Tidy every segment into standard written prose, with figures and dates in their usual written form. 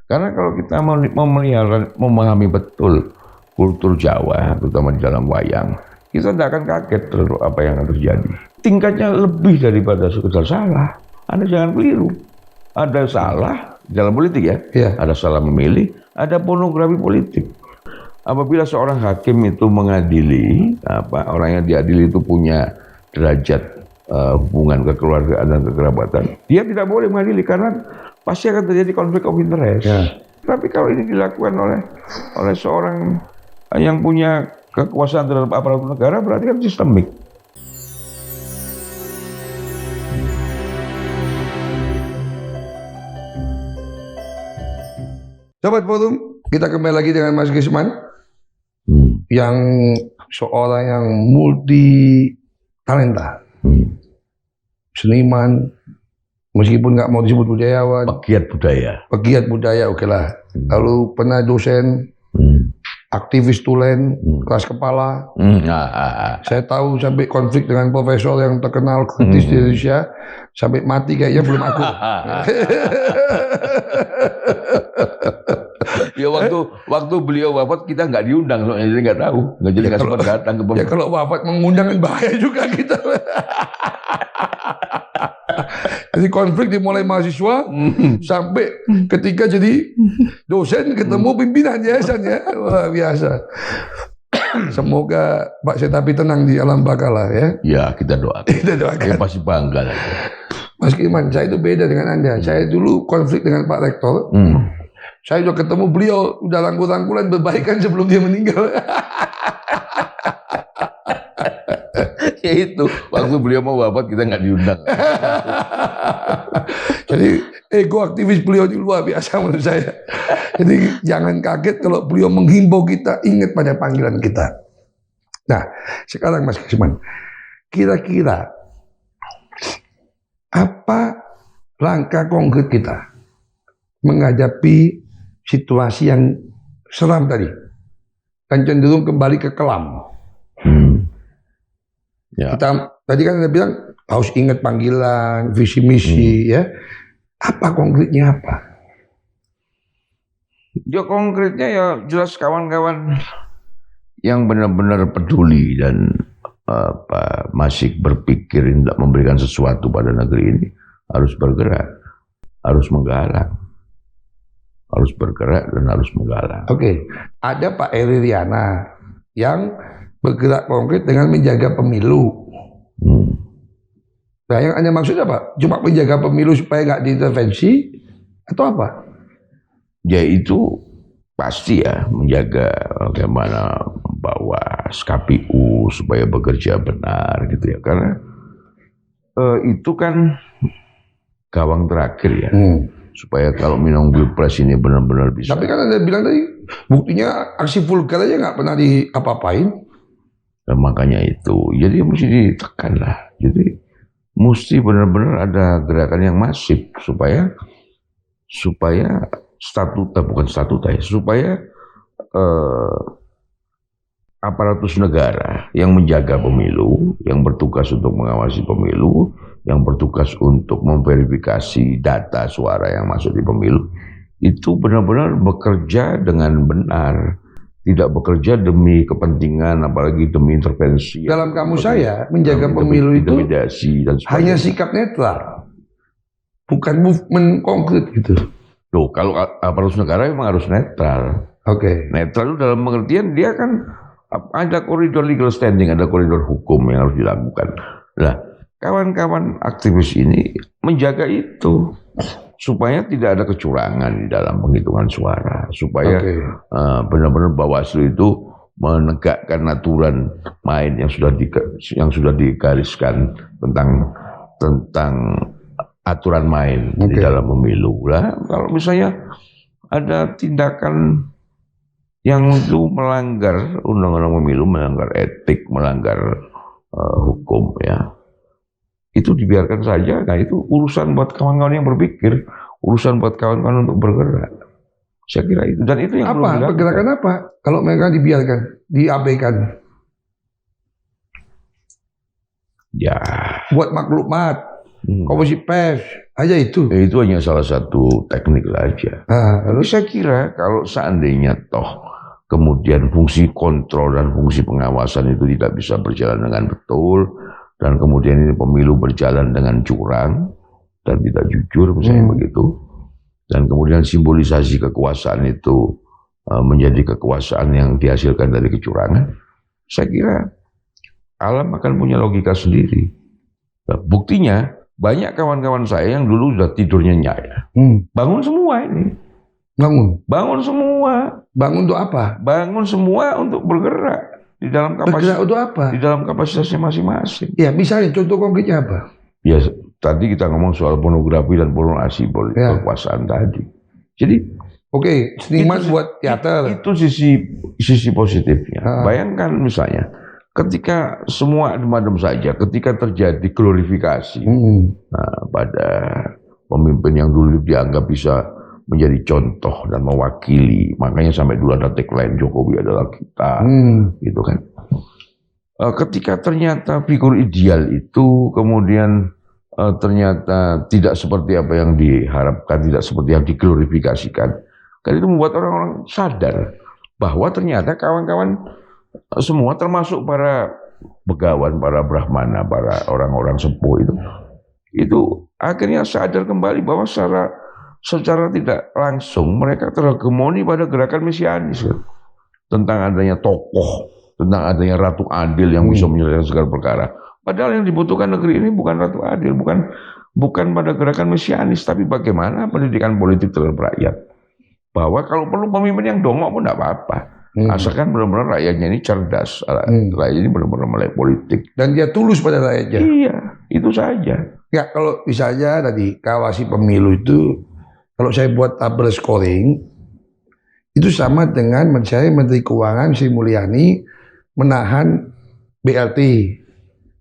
Karena kalau kita memelihara, memahami betul kultur Jawa, terutama di dalam wayang, kita tidak akan kaget terhadap apa yang akan terjadi. Tingkatnya lebih daripada sekedar salah. Anda jangan keliru. Ada salah dalam politik ya, ada salah memilih, ada pornografi politik. Apabila seorang hakim itu mengadili, orang yang diadili itu punya derajat hubungan kekeluargaan dan kekerabatan, dia tidak boleh mengadili karena pasti akan terjadi konflik of interest. Tapi kalau ini dilakukan oleh seorang yang punya kekuasaan terhadap aparatur negara, berarti kan sistemik. Sobat Forum, kita kembali lagi dengan Mas Gisman yang seorang yang multi talenta, seniman, meskipun nggak mau disebut budayawan, pegiat budaya, oke lah. Lalu pernah dosen, aktivis tulen, kelas kepala. Saya tahu sampai konflik dengan profesor yang terkenal kritis di Indonesia, sampai mati kayaknya belum aku. Ya waktu beliau wafat kita nggak diundang, jadi nggak tahu, nggak sempat datang ke. Ya kalau wafat mengundang kan bahaya juga kita. Jadi konflik dimulai mahasiswa sampai ketika jadi dosen ketemu pimpinan yayasan ya, wah biasa. Semoga Pak Setapi tenang di alam baka lah ya. Ya kita doakan. Kita doakan. Dia pasti bangga lah. Mas Gisman, saya itu beda dengan Anda. Saya dulu konflik dengan Pak Rektor. Saya udah ketemu beliau, udah rangkul-rangkulan berbaikan sebelum dia meninggal. Ya itu, waktu beliau mau wafat kita nggak diundang. Jadi ego aktivis beliau itu luar biasa menurut saya. Jadi jangan kaget kalau beliau menghimbau kita ingat pada panggilan kita. Nah, sekarang Mas Gisman, kira-kira apa langkah konkret kita menghadapi situasi yang seram tadi dan cenderung kembali ke kelam? Ya. Kita tadi kan Anda bilang harus ingat panggilan, visi misi, ya. Apa konkretnya apa? Ya konkretnya ya jelas kawan-kawan yang benar-benar peduli dan masih berpikir tidak memberikan sesuatu pada negeri ini harus bergerak, harus menggalang, harus bergerak dan harus menggalang. Oke, ada Pak Eri Riana yang bergerak konkret dengan menjaga pemilu. Nah, yang Anda maksud apa? Cuma menjaga pemilu supaya nggak diintervensi atau apa? Ya itu pasti ya, menjaga bagaimana membawa KPU supaya bekerja benar gitu ya. Karena itu kan gawang terakhir ya. Supaya kalau minum Pilpres ini benar-benar bisa. Tapi kan Anda bilang tadi, buktinya aksi vulgar aja nggak pernah diapa-apain. Dan makanya itu, jadi mesti ditekan lah. Jadi mesti benar-benar ada gerakan yang masif supaya supaya aparatus negara yang menjaga pemilu, yang bertugas untuk mengawasi pemilu, yang bertugas untuk memverifikasi data suara yang masuk di pemilu, itu benar-benar bekerja dengan benar, tidak bekerja demi kepentingan, apalagi demi intervensi. Dalam kamu saya, menjaga pemilu itu hanya sikap netral, bukan movement konkret gitu. Loh, kalau aparatus negara memang harus netral. Oke. Netral itu dalam pengertian dia kan ada koridor legal standing, ada koridor hukum yang harus dilakukan. Nah, kawan-kawan aktivis ini menjaga itu supaya tidak ada kecurangan di dalam penghitungan suara, supaya benar-benar Bawaslu itu menegakkan aturan main yang sudah digariskan tentang aturan main di dalam pemilu. Lah, kalau misalnya ada tindakan yang itu melanggar undang-undang pemilu, melanggar etik, melanggar hukum ya, itu dibiarkan saja. Nah itu urusan buat kawan-kawan yang berpikir, urusan buat kawan-kawan untuk bergerak. Saya kira itu. Dan itu yang apa? Pergerakan apa? Kalau mereka dibiarkan, diabaikan. Ya. Buat maklumat, Komisi pers aja itu. Itu hanya salah satu teknik saja. Tapi saya kira kalau seandainya toh kemudian fungsi kontrol dan fungsi pengawasan itu tidak bisa berjalan dengan betul, dan kemudian ini pemilu berjalan dengan curang dan tidak jujur misalnya begitu, dan kemudian simbolisasi kekuasaan itu menjadi kekuasaan yang dihasilkan dari kecurangan, saya kira alam akan punya logika sendiri. Nah, buktinya banyak kawan-kawan saya yang dulu sudah tidur nyenyak ya. Bangun semua ini. Bangun semua. Bangun untuk apa? Bangun semua untuk bergerak di dalam kapasitas. Bergerak untuk apa? Di dalam kapasitasnya masing-masing. Ya, misalnya contoh konkretnya apa? Ya, tadi kita ngomong soal pornografi dan pornoasi kekuasaan tadi. Jadi, oke, seniman buat teater. Itu sisi positifnya. Bayangkan misalnya, ketika semua adem-adem saja, ketika terjadi glorifikasi pada pemimpin yang dulu dianggap bisa menjadi contoh dan mewakili, makanya sampai dulu ada tagline Jokowi adalah kita, gitu kan. Ketika ternyata figur ideal itu kemudian ternyata tidak seperti apa yang diharapkan, tidak seperti yang diglorifikasikan, kan itu membuat orang-orang sadar bahwa ternyata kawan-kawan semua termasuk para begawan, para brahmana, para orang-orang sepuh itu akhirnya sadar kembali bahwa secara tidak langsung mereka terhegemoni pada gerakan mesianis tentang adanya tokoh, tentang adanya Ratu Adil yang bisa menyelesaikan segala perkara. Padahal yang dibutuhkan negeri ini bukan Ratu Adil, bukan pada gerakan mesianis, tapi bagaimana pendidikan politik terhadap rakyat. Bahwa kalau perlu pemimpin yang dongok pun tidak apa-apa. Asalkan benar-benar rakyatnya ini cerdas, rakyat ini benar-benar melek politik. Dan dia tulus pada rakyatnya. Iya, itu saja. Ya, kalau misalnya tadi kawasi pemilu itu, kalau saya buat tabel scoring, itu sama dengan saya Menteri Keuangan Sri Mulyani menahan BLT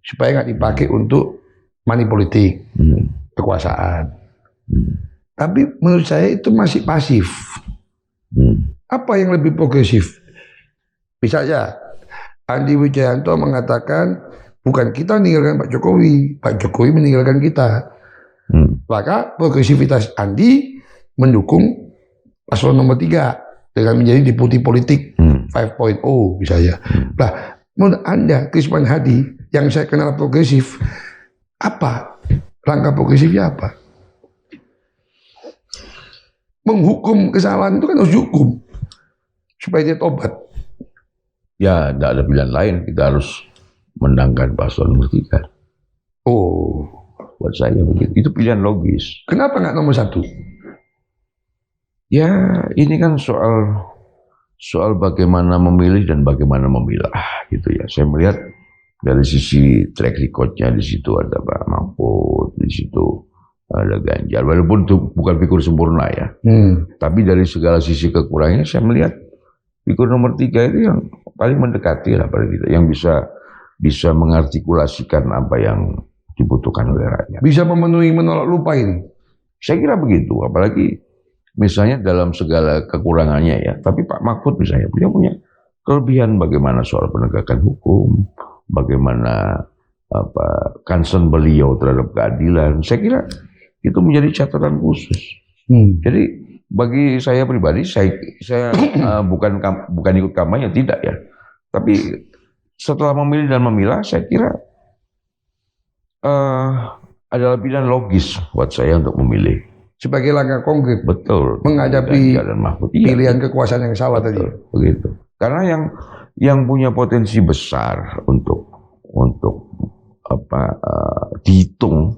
supaya nggak dipakai untuk money politik, kekuasaan. Tapi menurut saya itu masih pasif. Apa yang lebih progresif? Misalnya Andi Wijayanto mengatakan bukan kita meninggalkan Pak Jokowi meninggalkan kita. Maka progresivitas Andi mendukung paslon nomor 3 dengan menjadi deputi politik 5.0 misalnya. Nah, menurut Anda, Krisman Hadi yang saya kenal progresif, apa langkah progresifnya apa? Menghukum kesalahan itu kan harus dihukum supaya dia tobat. Ya, tidak ada pilihan lain. Kita harus menangkan paslon nomor 3. Oh, buat saya begitu. Itu pilihan logis. Kenapa nggak nomor 1? Ya, ini kan soal bagaimana memilih dan bagaimana memilah, gitu ya. Saya melihat dari sisi track recordnya di situ ada Pak Mahfud, di situ ada Ganjar. Walaupun itu bukan figur sempurna ya, tapi dari segala sisi kekurangannya saya melihat figur nomor 3 itu yang paling mendekati lah pada kita, yang bisa mengartikulasikan apa yang dibutuhkan oleh rakyat. Bisa memenuhi menolak lupa ini. Saya kira begitu, apalagi misalnya dalam segala kekurangannya ya. Tapi Pak Mahfud misalnya, beliau punya kelebihan bagaimana soal penegakan hukum, bagaimana concern beliau terhadap keadilan. Saya kira itu menjadi catatan khusus. Jadi bagi saya pribadi, saya bukan ikut kampanye, tidak ya. Tapi setelah memilih dan memilah, saya kira adalah pilihan logis buat saya untuk memilih. Sebagai langkah konkret. Betul. Menghadapi pilihan iya, kekuasaan yang salah tadi. Begitu. Karena yang punya potensi besar untuk dihitung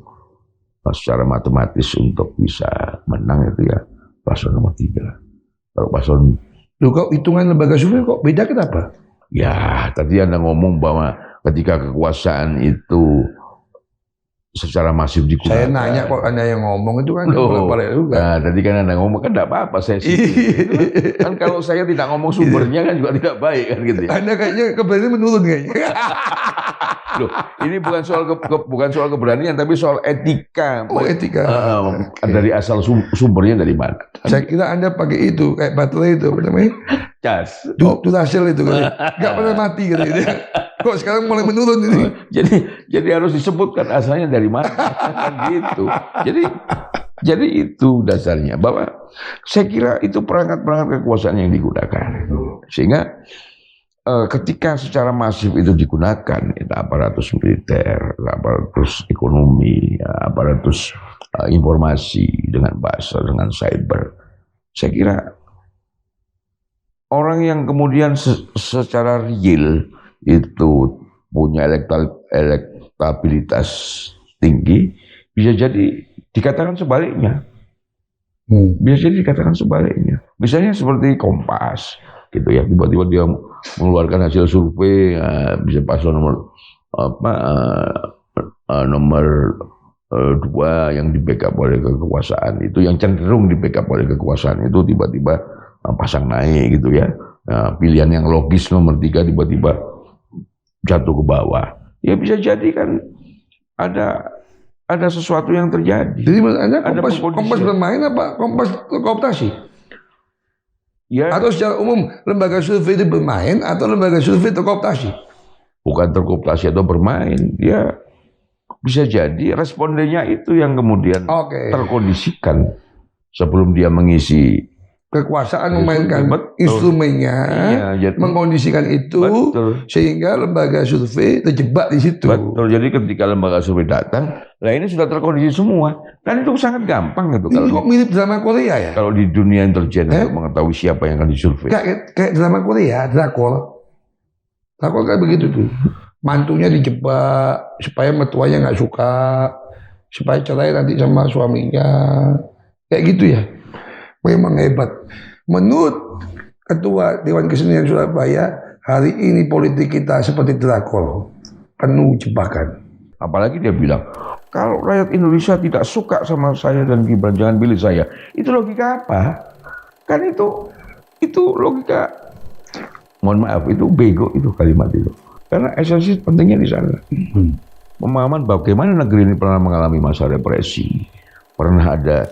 secara matematis untuk bisa menang itu ya paslon nomor 3. Kalau paslon... Loh, kok hitungan lembaga survei kok beda, kenapa? Ya, tadi Anda ngomong bahwa ketika kekuasaan itu secara masif digunakan. Saya nanya kok Anda yang ngomong itu kan bolak-balik juga. Nah, tadi kan Anda ngomong kan tidak apa-apa saya sih. Kan kalau saya tidak ngomong sumbernya kan juga tidak baik kan gitu ya. Anda kayaknya keberanian menurun kayaknya. Loh, ini bukan soal keberanian tapi soal etika. Oh, etika. Dari asal sumbernya dari mana? Saya kira Anda pakai itu kayak baterai itu apa namanya? Cas. Duracell itu kan. Enggak pernah mati gitu. Kok sekarang mulai menurun ini? Jadi harus disebutkan asalnya dari mana kan gitu. Jadi itu dasarnya, bahwa saya kira itu perangkat-perangkat kekuasaan yang digunakan. Sehingga ketika secara masif itu digunakan, aparatus militer, aparatus ekonomi, aparatus informasi dengan bahasa, dengan cyber, saya kira orang yang kemudian secara real itu punya elektabilitas tinggi, bisa jadi dikatakan sebaliknya. Bisa jadi dikatakan sebaliknya. Misalnya seperti Kompas, gitu ya, tiba-tiba dia mengeluarkan hasil survei, bisa paslon nomor 2 yang di backup oleh kekuasaan itu, yang cenderung di backup oleh kekuasaan itu tiba-tiba pasang naik gitu ya. Pilihan yang logis nomor 3 tiba-tiba jatuh ke bawah. Ya bisa jadi kan ada sesuatu yang terjadi. Jadi menurut Anda Kompas bermain apa Kompas kooptasi? Ya. Atau secara umum lembaga survei itu bermain atau lembaga survei terkooptasi? Bukan terkooptasi atau bermain, dia bisa jadi respondennya itu yang kemudian terkondisikan sebelum dia mengisi. Kekuasaan memainkan instrumennya, mengkondisikan itu, sehingga lembaga survei terjebak di situ. Betul. Jadi ketika lembaga survei datang, lah ini sudah terkondisi semua. Kan itu sangat gampang gitu. Ini kok mirip drama Korea ya? Kalau di dunia intelijen untuk mengetahui siapa yang akan disurvei. Kayak drama Korea, drakor kayak begitu tuh. Mantunya dijebak supaya mertuanya nggak suka, supaya cerai nanti sama suaminya, kayak gitu ya. Memang hebat. Menurut Ketua Dewan Kesenian Surabaya, hari ini politik kita seperti drakor, penuh jebakan. Apalagi dia bilang, kalau rakyat Indonesia tidak suka sama saya dan Gibran, jangan pilih saya. Itu logika apa? Kan itu logika, mohon maaf, itu bego itu kalimat itu. Karena esensi pentingnya di sana. Pemahaman bagaimana negeri ini pernah mengalami masa represi, pernah ada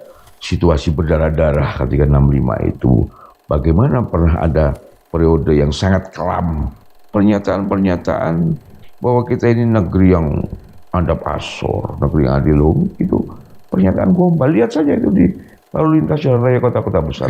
situasi berdarah-darah ketika 65 itu, bagaimana pernah ada periode yang sangat kelam, pernyataan-pernyataan bahwa kita ini negeri yang adab asor, negeri yang adilum, itu pernyataan gombal. Lihat saja itu di lalu lintas jalan raya kota-kota besar.